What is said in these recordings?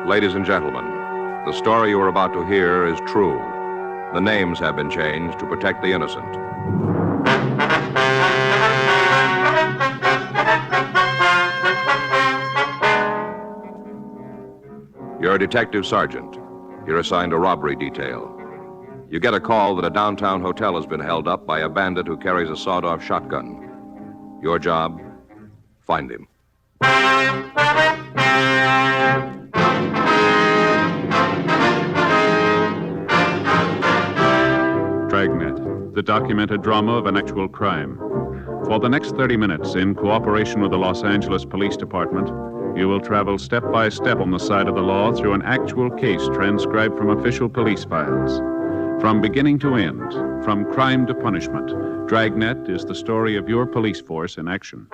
Ladies and gentlemen, the story you are about to hear is true. The names have been changed to protect the innocent. You're a detective sergeant. You're assigned a robbery detail. You get a call that a downtown hotel has been held up by a bandit who carries a sawed-off shotgun. Your job? Find him. Dragnet, the documented drama of an actual crime. For the next 30 minutes, in cooperation with the Los Angeles Police Department, you will travel step by step on the side of the law through an actual case transcribed from official police files. From beginning to end, from crime to punishment, Dragnet is the story of your police force in action.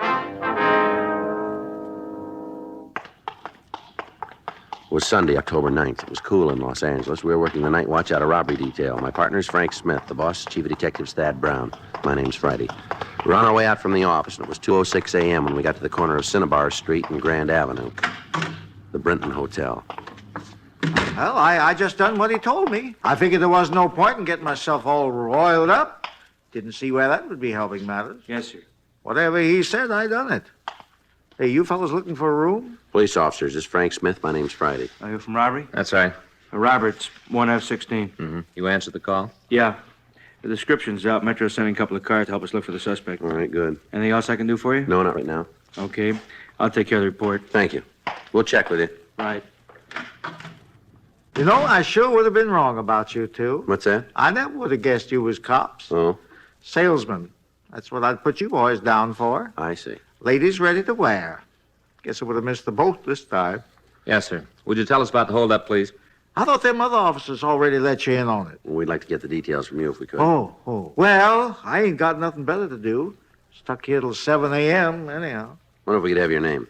It was Sunday, October 9th. It was cool in Los Angeles. We were working the night watch out of robbery detail. My partner's Frank Smith. The boss is Chief of Detectives Thad Brown. My name's Friday. We were on our way out from the office, and it was 2:06 a.m. when we got to the corner of Cinnabar Street and Grand Avenue. The Brinton Hotel. Well, I just done what he told me. I figured there was no point in getting myself all roiled up. Didn't see where that would be helping matters. Yes, sir. Whatever he said, I done it. Hey, you fellas looking for a room? Police officers, this is Frank Smith. My name's Friday. Are you from robbery? That's right. Robert's 1F16. Mm-hmm. You answered the call? Yeah. The description's out. Metro's sending a couple of cars to help us look for the suspect. All right, good. Anything else I can do for you? No, not right now. Okay. I'll take care of the report. Thank you. We'll check with you. Right. You know, I sure would have been wrong about you two. What's that? I never would have guessed you was cops. Oh, Salesmen. That's what I'd put you boys down for. I see. Ladies ready to wear. Guess I would have missed the boat this time. Yes, sir. Would you tell us about the holdup, please? I thought them other officers already let you in on it. Well, we'd like to get the details from you if we could. Oh. Well, I ain't got nothing better to do. Stuck here till 7 a.m. anyhow. Wonder if we could have your name.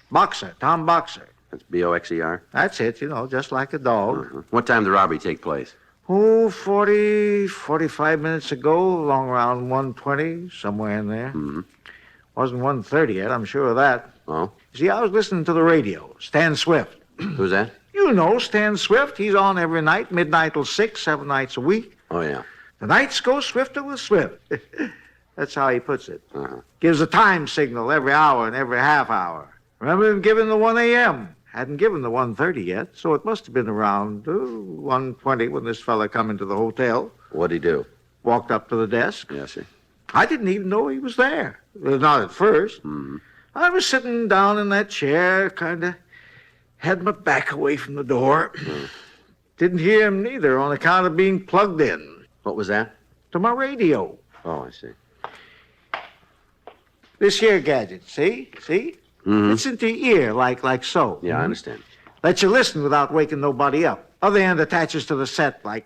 Boxer, Tom Boxer. That's Boxer. That's it, just like a dog. Uh-huh. What time did the robbery take place? 45 minutes ago, along around 1:20, somewhere in there. Mm-hmm. Wasn't 1:30 yet, I'm sure of that. Oh? See, I was listening to the radio. Stan Swift. Who's that? You know Stan Swift. He's on every night, midnight till 6, 7 nights a week. Oh, yeah. The nights go swifter with Swift. That's how he puts it. Uh-huh. Gives a time signal every hour and every half hour. Remember him giving the 1 a.m.? Hadn't given the 1:30 yet, so it must have been around 1:20 when this fella come into the hotel. What'd he do? Walked up to the desk. Yes, sir. I didn't even know he was there. Not at first. Mm-hmm. I was sitting down in that chair, kind of had my back away from the door. Didn't hear him neither on account of being plugged in What was that? to my radio. Oh, I see. This here gadget, see? Mm-hmm. It's into your ear, like so. Yeah, I understand. Lets you listen without waking nobody up. Other end attaches to the set, like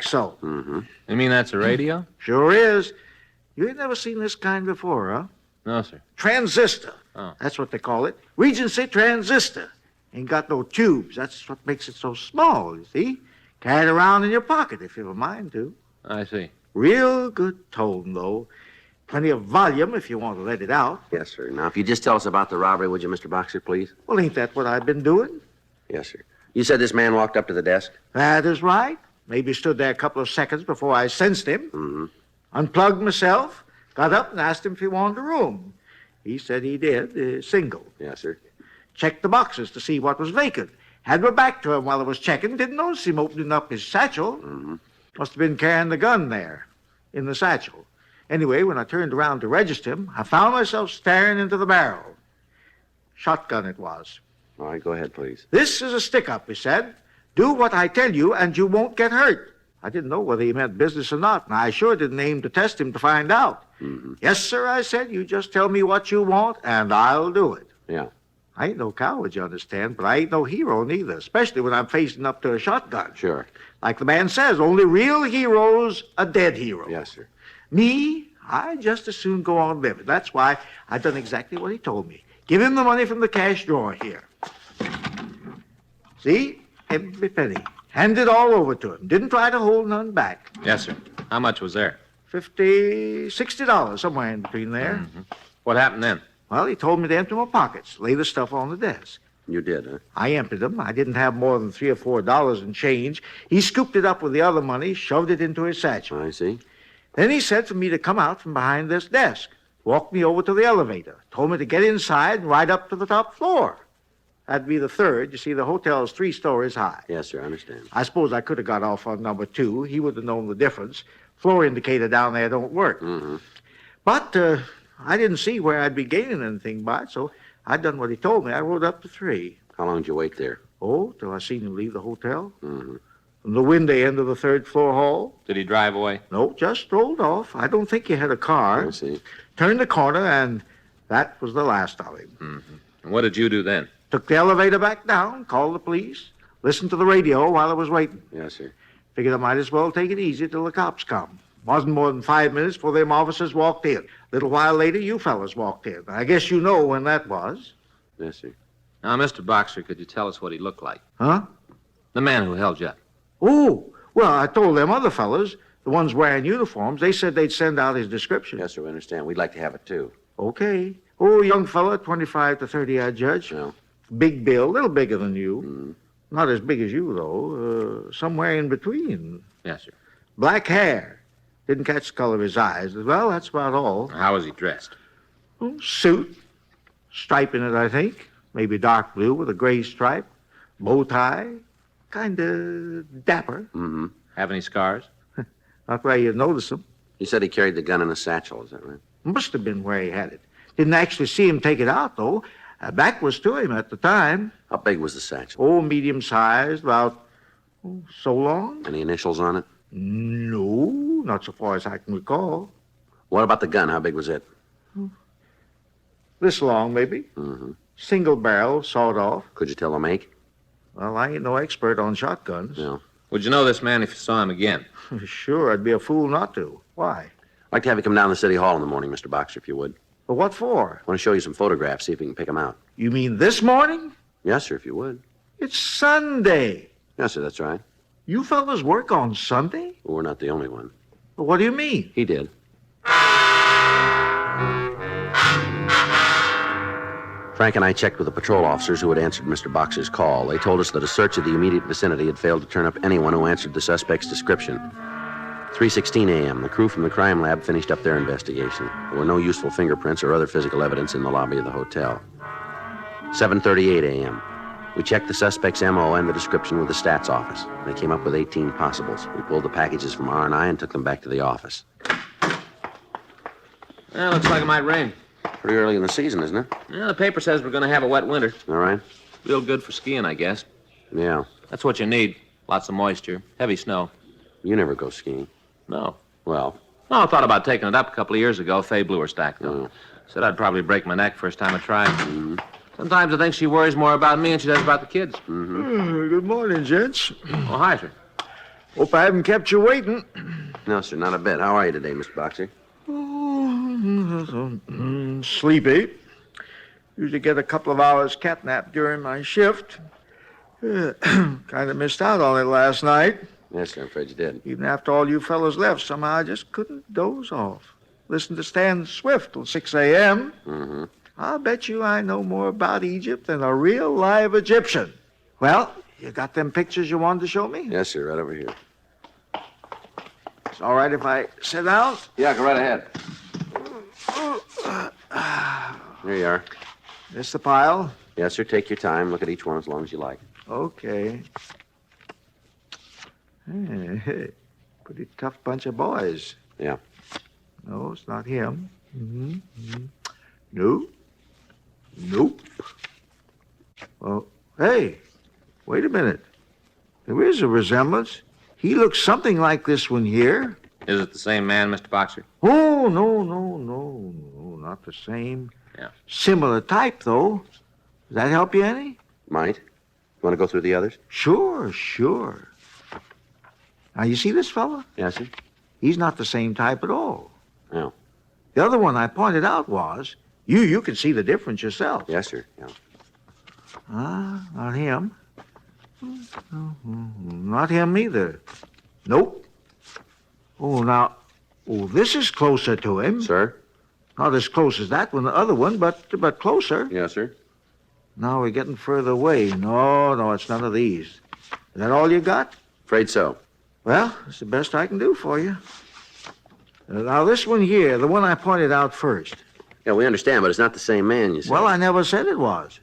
so. Mm-hmm. You mean that's a radio? Sure is. You ain't never seen this kind before, huh? No, sir. Transistor. Oh. That's what they call it. Regency transistor. Ain't got no tubes. That's what makes it so small, you see? Carry it around in your pocket if you have a mind to. I see. Real good tone, though. Plenty of volume if you want to let it out. Yes, sir. Now, if you just tell us about the robbery, would you, Mr. Boxer, please? Well, ain't that what I've been doing? Yes, sir. You said this man walked up to the desk? That is right. Maybe stood there a couple of seconds before I sensed him. Mm-hmm. Unplugged myself, got up and asked him if he wanted a room. He said he did, single. Yes, sir. Checked the boxes to see what was vacant. Had my back to him while I was checking. Didn't notice him opening up his satchel. Mm-hmm. Must have been carrying the gun there, in the satchel. Anyway, when I turned around to register him, I found myself staring into the barrel. Shotgun it was. All right, go ahead, please. This is a stick-up, he said. Do what I tell you, and you won't get hurt. I didn't know whether he meant business or not, and I sure didn't aim to test him to find out. Mm-hmm. Yes, sir, I said. You just tell me what you want, and I'll do it. Yeah. I ain't no coward, you understand, but I ain't no hero neither, especially when I'm facing up to a shotgun. Sure. Like the man says, only real heroes are dead heroes. Yes, sir. Me, I just as soon go on living. That's why I done exactly what he told me. Give him the money from the cash drawer here. See? Every penny. Hand it all over to him. Didn't try to hold none back. Yes, sir. How much was there? $50, $60, somewhere in between there. What happened then? Well, he told me to empty my pockets, lay the stuff on the desk. You did, huh? I emptied them. I didn't have more than $3 or $4 in change. He scooped it up with the other money, shoved it into his satchel. I see. Then he said for me to come out from behind this desk, walked me over to the elevator, told me to get inside and ride up to the top floor. That'd be the third. You see, the hotel's 3 stories high. Yes, sir, I understand. I suppose I could have got off on number 2. He would have known the difference. Floor indicator down there don't work. Mm-hmm. But I didn't see where I'd be gaining anything by it, so I done what he told me. I rode up to 3. How long did you wait there? Oh, till I seen him leave the hotel. Mm-hmm. From the window end of the 3rd floor hall. Did he drive away? No, just strolled off. I don't think he had a car. I see. Turned the corner, and that was the last of him. And what did you do then? Took the elevator back down, called the police, listened to the radio while I was waiting. Yes, sir. Figured I might as well take it easy till the cops come. Wasn't more than 5 minutes before them officers walked in. Little while later, you fellas walked in. I guess you know when that was. Yes, sir. Now, Mr. Boxer, could you tell us what he looked like? Huh? The man who held you up. Oh, well, I told them other fellas, the ones wearing uniforms, they said they'd send out his description. Yes, sir, we understand. We'd like to have it, too. Okay. Oh, young fella, 25 to 30, I'd judge. No. Big build, a little bigger than you. Not as big as you, though. Somewhere in between. Yes, sir. Black hair. Didn't catch the color of his eyes. Well, that's about all. How was he dressed? Suit. Stripe in it, I think. Maybe dark blue with a gray stripe. Bow tie. Kind of dapper. Mm-hmm. Have any scars? Not where you'd notice him. He said he carried the gun in a satchel, is that right? Must have been where he had it. Didn't actually see him take it out, though. Back was to him at the time. How big was the satchel? Oh, medium-sized, about so long. Any initials on it? No, not so far as I can recall. What about the gun? How big was it? This long, maybe. Mm-hmm. Single barrel, sawed off. Could you tell the make? Well, I ain't no expert on shotguns. No. Would you know this man if you saw him again? Sure, I'd be a fool not to. Why? I'd like to have you come down to City Hall in the morning, Mr. Boxer, if you would. But what for? I want to show you some photographs, see if we can pick them out. You mean this morning? Yes, sir, if you would. It's Sunday. Yes, sir, that's right. You fellas work on Sunday? Well, we're not the only one. Well, what do you mean? He did. Frank and I checked with the patrol officers who had answered Mr. Boxer's call. They told us that a search of the immediate vicinity had failed to turn up anyone who answered the suspect's description. 3:16 a.m., the crew from the crime lab finished up their investigation. There were no useful fingerprints or other physical evidence in the lobby of the hotel. 7:38 a.m., we checked the suspect's M.O. and the description with the stats office. They came up with 18 possibles. We pulled the packages from R&I and took them back to the office. Well, looks like it might rain. Pretty early in the season, isn't it? Yeah, the paper says we're going to have a wet winter. All right? Real good for skiing, I guess. Yeah. That's what you need. Lots of moisture. Heavy snow. You never go skiing. No. Well, No, I thought about taking it up a couple of years ago. Faye blew her stack, though. Oh. Said I'd probably break my neck first time I tried. Sometimes I think she worries more about me than she does about the kids. Good morning, gents. Oh, hi, sir. Hope I haven't kept you waiting. no, sir, not a bit. How are you today, Mr. Boxer? Sleepy. Usually get a couple of hours cat nap during my shift. Kind of missed out on it last night. Yes, sir, I'm afraid you did. Even after all you fellas left, somehow I just couldn't doze off. Listen to Stan Swift till 6 a.m. Mm-hmm. I'll bet you I know more about Egypt than a real live Egyptian. Well, you got them pictures you wanted to show me? Yes, sir, right over here. It's all right if I sit down? Yeah, go right ahead. There you are. This the pile? Yes, sir, take your time. Look at each one as long as you like. Okay. Hey, pretty tough bunch of boys. Yeah. No, it's not him. No. Nope. Well, hey, wait a minute. There is a resemblance. He looks something like this one here. Is it the same man, Mr. Boxer? Oh, no, not the same. Yeah. Similar type, though. Does that help you any? Might. You want to go through the others? Sure. Now, you see this fella? Yes, sir. He's not the same type at all. No. The other one I pointed out was, you can see the difference yourself. Yes, sir. Yeah. Not him. Not him either. Nope. Oh, now, Oh, this is closer to him. Sir? Not as close as that one, the other one, but closer. Yes, sir. Now we're getting further away. No, it's none of these. Is that all you got? Afraid so. Well, it's the best I can do for you. Now, this one here, the one I pointed out first. Yeah, we understand, but it's not the same man, you said. Well, I never said it was.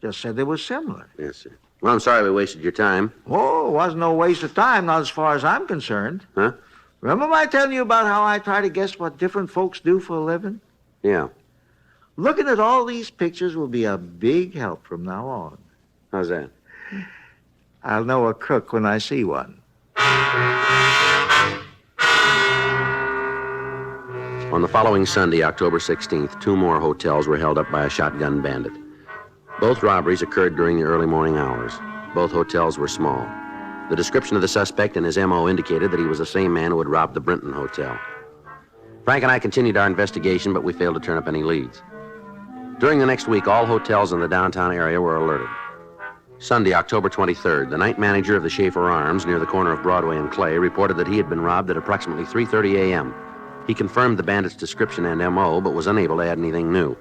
Just said they were similar. Yes, sir. Well, I'm sorry we wasted your time. Oh, it wasn't no waste of time, not as far as I'm concerned. Huh? Remember I telling you about how I try to guess what different folks do for a living? Yeah. Looking at all these pictures will be a big help from now on. How's that? I'll know a crook when I see one. On the following Sunday, October 16th, 2 more hotels were held up by a shotgun bandit. Both robberies occurred during the early morning hours. Both hotels were small. The description of the suspect and his M.O. indicated that he was the same man who had robbed the Brinton Hotel. Frank and I continued our investigation, but we failed to turn up any leads. During the next week, all hotels in the downtown area were alerted. Sunday, October 23rd, the night manager of the Schaefer Arms near the corner of Broadway and Clay reported that he had been robbed at approximately 3:30 a.m. He confirmed the bandit's description and M.O., but was unable to add anything new.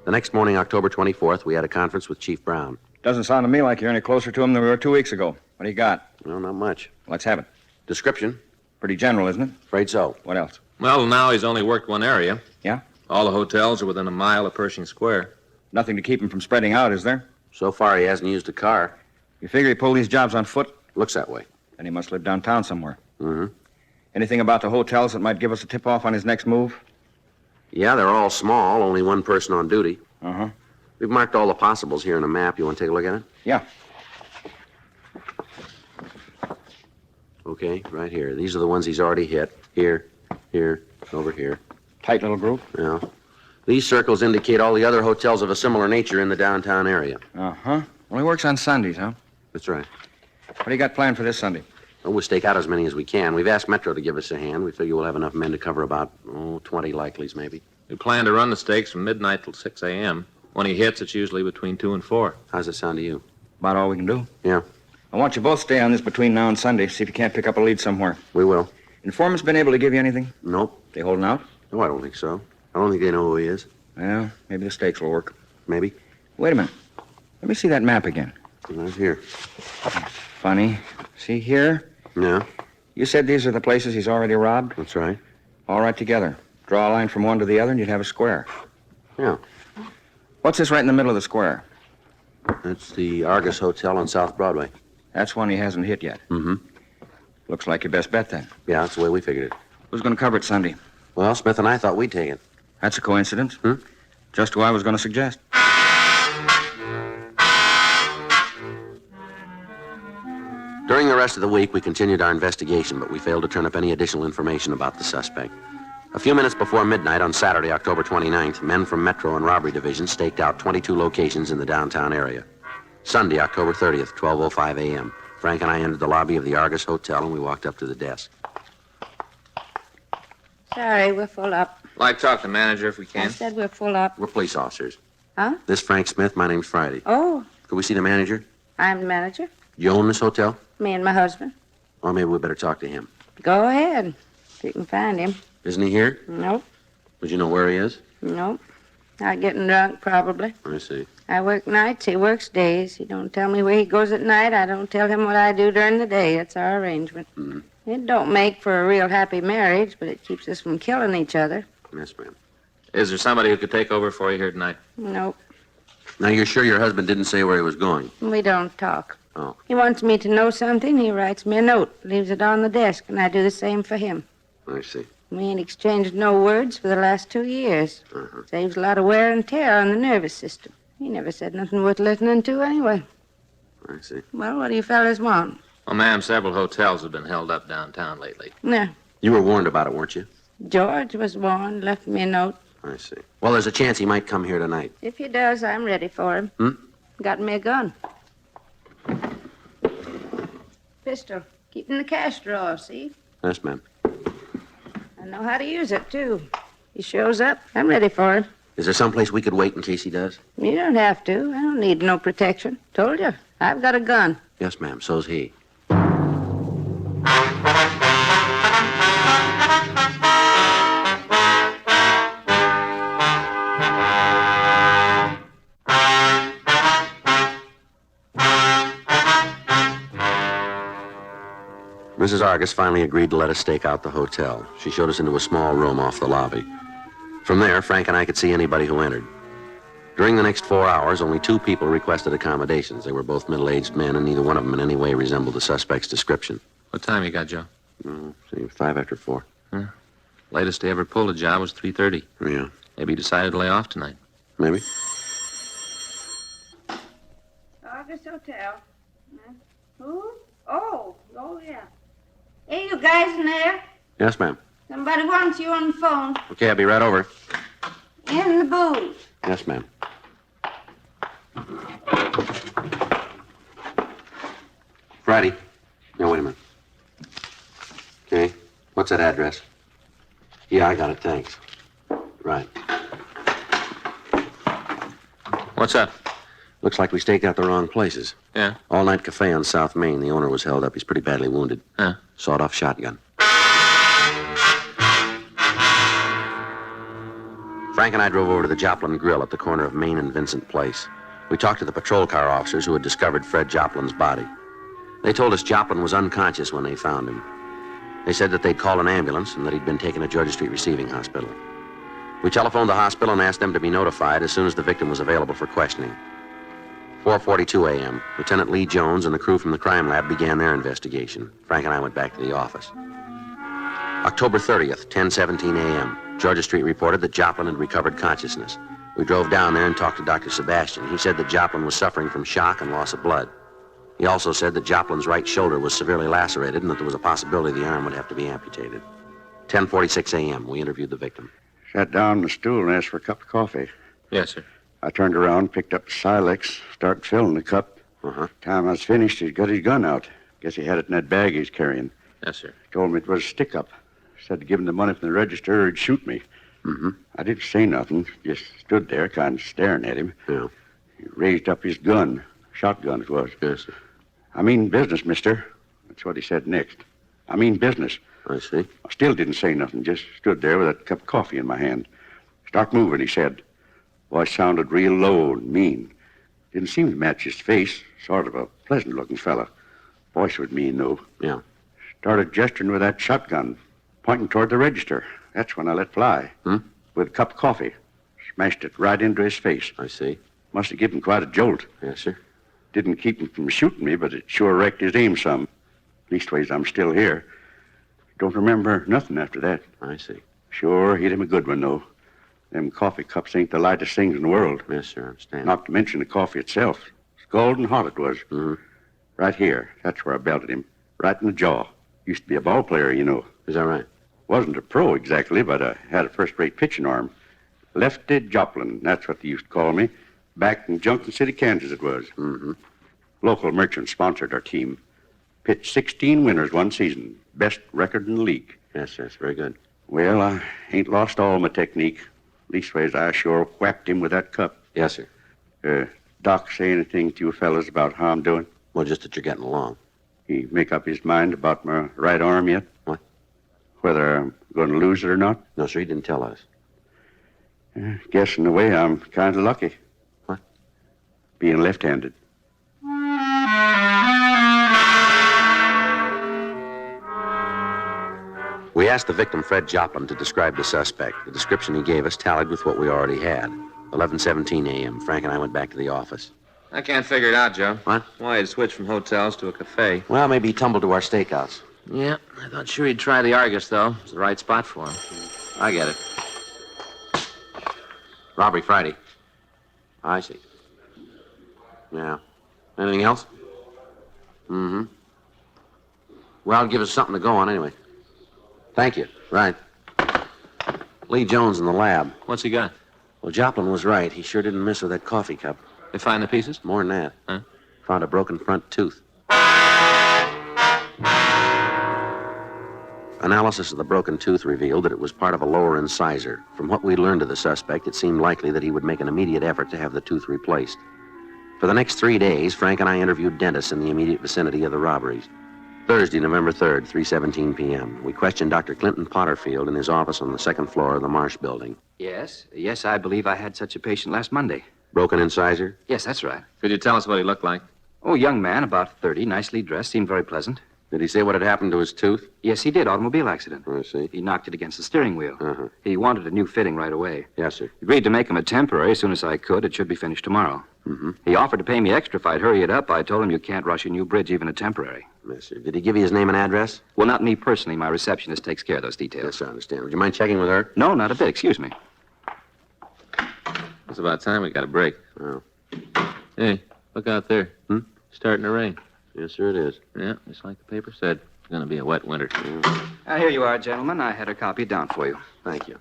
The next morning, October 24th, we had a conference with Chief Brown. Doesn't sound to me like you're any closer to him than we were 2 weeks ago. What do you got? Well, not much. Let's have it. Description? Pretty general, isn't it? Afraid so. What else? Well, now he's only worked one area. Yeah? All the hotels are within a mile of Pershing Square. Nothing to keep him from spreading out, is there? So far, he hasn't used a car. You figure he pulled these jobs on foot? Looks that way. Then he must live downtown somewhere. Mm-hmm. Anything about the hotels that might give us a tip-off on his next move? Yeah, they're all small, only one person on duty. Uh-huh. We've marked all the possibles here on a map. You want to take a look at it? Yeah. Okay, right here. These are the ones he's already hit. Here, over here. Tight little group? Yeah. These circles indicate all the other hotels of a similar nature in the downtown area. Uh-huh. Well, he works on Sundays, huh? That's right. What do you got planned for this Sunday? Well, we'll stake out as many as we can. We've asked Metro to give us a hand. We figure we'll have enough men to cover about, 20 likelies, maybe. We plan to run the stakes from midnight till 6 a.m. When he hits, it's usually between 2 and 4. How's it sound to you? About all we can do. Yeah, I want you both stay on this between now and Sunday. See if you can't pick up a lead somewhere. we will. Informant's been able to give you anything? Nope. They holding out? No, I don't think so. I don't think they know who he is. Well, maybe the stakes will work. Maybe. Wait a minute. Let me see that map again. Right here. Funny. See here? Yeah, You said these are the places he's already robbed? that's right. All right together. Draw a line from one to the other and you'd have a square. Yeah. What's this right in the middle of the square? That's the Argus Hotel on South Broadway. That's one he hasn't hit yet. Mm-hmm. Looks like your best bet then. Yeah, that's the way we figured it. Who's going to cover it Sunday? Well, Smith and I thought we'd take it. That's a coincidence. Hmm? Just who I was going to suggest. During the rest of the week, we continued our investigation, but we failed to turn up any additional information about the suspect. A few minutes before midnight on Saturday, October 29th, men from Metro and Robbery Division staked out 22 locations in the downtown area. Sunday, October 30th, 12:05 a.m. Frank and I entered the lobby of the Argus Hotel, and we walked up to the desk. Sorry, we're full up. Like to talk to the manager if we I can. said we're full up. We're police officers. Huh? This Frank Smith. My name's Friday. Oh, Could we see the manager? I'm the manager. You own this hotel? Me and my husband. Or maybe we better talk to him. Go ahead. If you can find him. Isn't he here? Nope. Would you know where he is? Nope. Not getting drunk, probably. I see. I work nights, he works days. He don't tell me where he goes at night. I don't tell him what I do during the day. That's our arrangement. Mm. It don't make for a real happy marriage, but it keeps us from killing each other. Yes, ma'am. Is there somebody who could take over for you here tonight? Nope. Now, you're sure your husband didn't say where he was going? We don't talk. Oh. He wants me to know something, he writes me a note, leaves it on the desk, and I do the same for him. I see. We ain't exchanged no words for the last 2 years. Uh-huh. Saves a lot of wear and tear on the nervous system. He never said nothing worth listening to anyway. I see. Well, what do you fellas want? Well, ma'am, several hotels have been held up downtown lately. No. You were warned about it, weren't you? George was warned, left me a note. I see. Well, there's a chance he might come here tonight. If he does, I'm ready for him. Hmm? Got me a gun. Pistol. Keep in the cash drawer, see? Yes, ma'am. I know how to use it, too. He shows up, I'm ready for him. Is there someplace we could wait in case he does? You don't have to. I don't need no protection. Told you. I've got a gun. Yes, ma'am. So's he. Mrs. Argus finally agreed to let us stake out the hotel. She showed us into a small room off the lobby. From there, Frank and I could see anybody who entered. During the next 4 hours, only 2 people requested accommodations. They were both middle-aged men, and neither one of them in any way resembled the suspect's description. What time you got, Joe? Say 5 after 4. Latest they ever pulled a job was 3:30. Yeah, Maybe he decided to lay off tonight. maybe. Argus Hotel. Who? Oh, yeah. Hey, you guys in there? Yes, ma'am. Somebody wants you on the phone. Okay, I'll be right over. In the booth. Yes, ma'am. Friday. No, wait a minute. Okay. What's that address? Yeah, I got it, thanks. Right. What's up? Looks like we staked out the wrong places. Yeah? All-night cafe on South Main. The owner was held up. He's pretty badly wounded. Huh? Sawed-off shotgun. Frank and I drove over to the Joplin Grill at the corner of Main and Vincent Place. We talked to the patrol car officers who had discovered Fred Joplin's body. They told us Joplin was unconscious when they found him. They said that they'd call an ambulance and that he'd been taken to Georgia Street Receiving Hospital. We telephoned the hospital and asked them to be notified as soon as the victim was available for questioning. 4:42 a.m., Lieutenant Lee Jones and the crew from the crime lab began their investigation. Frank and I went back to the office. October 30th, 10:17 a.m., Georgia Street reported that Joplin had recovered consciousness. We drove down there and talked to Dr. Sebastian. He said that Joplin was suffering from shock and loss of blood. He also said that Joplin's right shoulder was severely lacerated and that there was a possibility the arm would have to be amputated. 10:46 a.m., we interviewed the victim. Sat down on the stool and asked for a cup of coffee. Yes, sir. I turned around, picked up the Silex, started filling the cup. Time I was finished, he'd got his gun out. Guess he had it in that bag he's carrying. Yes, sir. Told me it was a stick-up. Said to give him the money from the register or he'd shoot me. I didn't say nothing, just stood there kind of staring at him. Yeah. He raised up his gun. Shotgun it was. Yes, sir. I mean business, mister. That's what he said next. I mean business. I see. I still didn't say nothing, just stood there with that cup of coffee in my hand. Start moving, he said. Voice sounded real low and mean. Didn't seem to match his face. Sort of a pleasant-looking fella. Voice was mean, though. Yeah. Started gesturing with that shotgun, pointing toward the register. That's when I let fly. With a cup of coffee. Smashed it right into his face. I see. Must have given him quite a jolt. Yes, sir. Didn't keep him from shooting me, but it sure wrecked his aim some. Leastways, I'm still here. Don't remember nothing after that. I see. Sure hit him a good one, though. Them coffee cups ain't the lightest things in the world. Yes, sir, I understand. Not to mention the coffee itself. Scalding hot it was. Right here. That's where I belted him. Right in the jaw. Used to be a ball player, you know. Is that right? Wasn't a pro exactly, but I had a first-rate pitching arm. Lefty Joplin, that's what they used to call me. Back in Junction City, Kansas it was. Local merchant sponsored our team. Pitched 16 winners one season. Best record in the league. Yes, sir, it's very good. Well, I ain't lost all my technique. Leastways, I sure whacked him with that cup. Yes, sir. Doc say anything to you fellas about how I'm doing? Well, just that you're getting along. He make up his mind about my right arm yet? What? Whether I'm going to lose it or not? No, sir, he didn't tell us. Guess in a way I'm kind of lucky. What? Being left-handed. We asked the victim, Fred Joplin, to describe the suspect. The description he gave us tallied with what we already had. 11:17 a.m. Frank and I went back to the office. I can't figure it out, Joe. What? Why he'd switch from hotels to a cafe. Well, maybe he tumbled to our stakeouts. Yeah, I thought sure he'd try the Argus, though. It's the right spot for him. I get it. Robbery Friday. I see. Yeah. Anything else? Well, it'll give us something to go on anyway. Thank you. Right. Lee Jones in the lab. What's he got? Well, Joplin was right. He sure didn't miss with that coffee cup. They find the pieces? More than that. Huh? Found a broken front tooth. Analysis of the broken tooth revealed that it was part of a lower incisor. From what we learned of the suspect, it seemed likely that he would make an immediate effort to have the tooth replaced. For the next 3 days, Frank and I interviewed dentists in the immediate vicinity of the robberies. Thursday, November 3rd, 3:17 p.m. We questioned Dr. Clinton Potterfield in his office on the second floor of the Marsh building. Yes, I believe I had such a patient last Monday. Broken incisor? Yes, that's right. Could you tell us what he looked like? Oh, young man, about 30, nicely dressed, seemed very pleasant. Did he say what had happened to his tooth? Yes, he did. Automobile accident. I see. He knocked it against the steering wheel. Uh-huh. He wanted a new fitting right away. Yes, sir. Agreed to make him a temporary as soon as I could. It should be finished tomorrow. Mm-hmm. He offered to pay me extra if I'd hurry it up. I told him you can't rush a new bridge, even a temporary. Yes, sir. Did he give you his name and address? Well, not me personally. My receptionist takes care of those details. Yes, I understand. Would you mind checking with her? No, not a bit. Excuse me. It's about time we got a break. Oh. Hey, look out there. Starting to rain. Yes, sir, it is. Yeah, just like the paper said. It's going to be a wet winter. Here you are, gentlemen. I had her copied down for you. Thank you.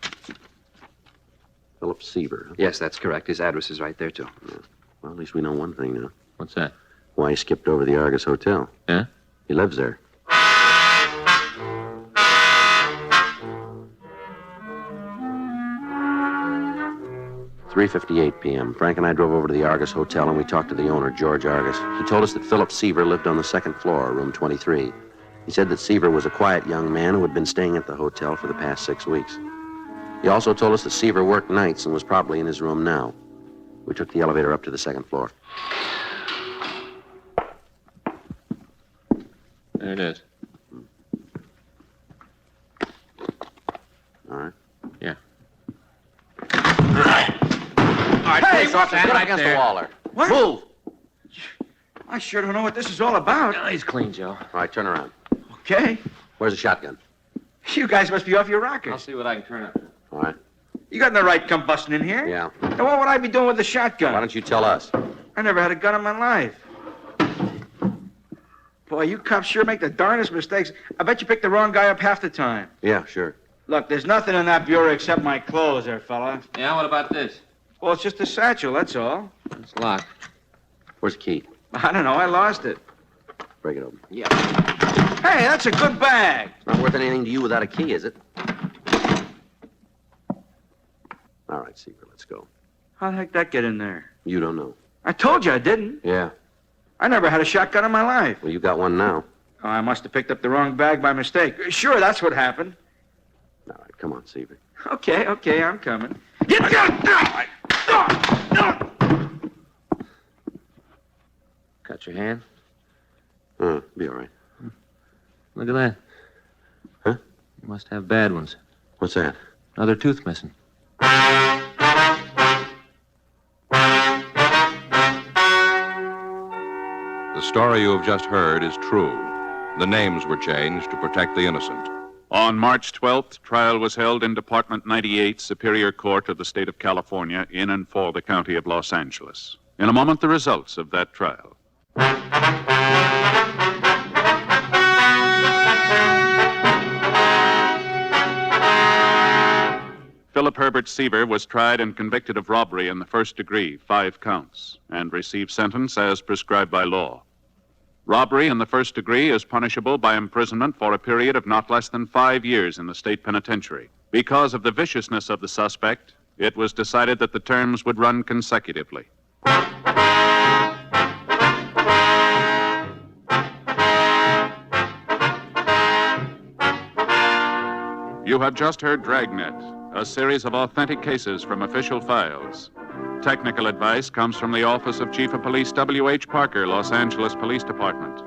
Philip Seaver. Huh? Yes, that's correct. His address is right there, too. Yeah. Well, at least we know one thing now. What's that? Why he skipped over the Argus Hotel. Yeah? He lives there. "3:58 p.m. Frank and I drove over to the Argus Hotel, and we talked to the owner, George Argus. He told us that Philip Seaver lived on the second floor, room 23. He said that Seaver was a quiet young man who had been staying at the hotel for the past 6 weeks. He also told us that Seaver worked nights and was probably in his room now. We took the elevator up to the second floor. There it is. All right. Yeah. All right, Hey, face off, what's get that against there? the wall there. What? Move! I sure don't know what this is all about. Oh, he's clean, Joe. All right, turn around. Okay. Where's the shotgun? You guys must be off your I'll rockers. see what I can turn up. All right. You got no right to come busting in here. Yeah. Now, what would I be doing with the shotgun? Why don't you tell us? I never had a gun in my life. Boy, you cops sure make the darndest mistakes. I bet you picked the wrong guy up half the time. Yeah, sure. Look, there's nothing in that bureau except my clothes there, fella. Yeah, what about this? Well, it's just a satchel, that's all. It's locked. Where's the key? I don't know, I lost it. Break it open. Yeah. Hey, that's a good bag. It's not worth anything to you without a key, is it? All right, Seaver, let's go. How the heck did that get in there? You don't know. I told you I didn't. Yeah. I never had a shotgun in my life. Well, you got one now. Oh, I must have picked up the wrong bag by mistake. Sure, that's what happened. All right, come on, Seaver. Okay, I'm coming. Get down! Cut your hand? Be all right. Look at that. Huh? You must have bad ones. What's that? Another tooth missing. The story you have just heard is true. The names were changed to protect the innocent. On March 12th, trial was held in Department 98, Superior Court of the State of California, in and for the County of Los Angeles. In a moment, the results of that trial. Philip Herbert Seaver was tried and convicted of robbery in the first degree, 5 counts, and received sentence as prescribed by law. Robbery in the first degree is punishable by imprisonment for a period of not less than 5 years in the state penitentiary. Because of the viciousness of the suspect, it was decided that the terms would run consecutively. You have just heard Dragnet, a series of authentic cases from official files. Technical advice comes from the Office of Chief of Police W.H. Parker, Los Angeles Police Department.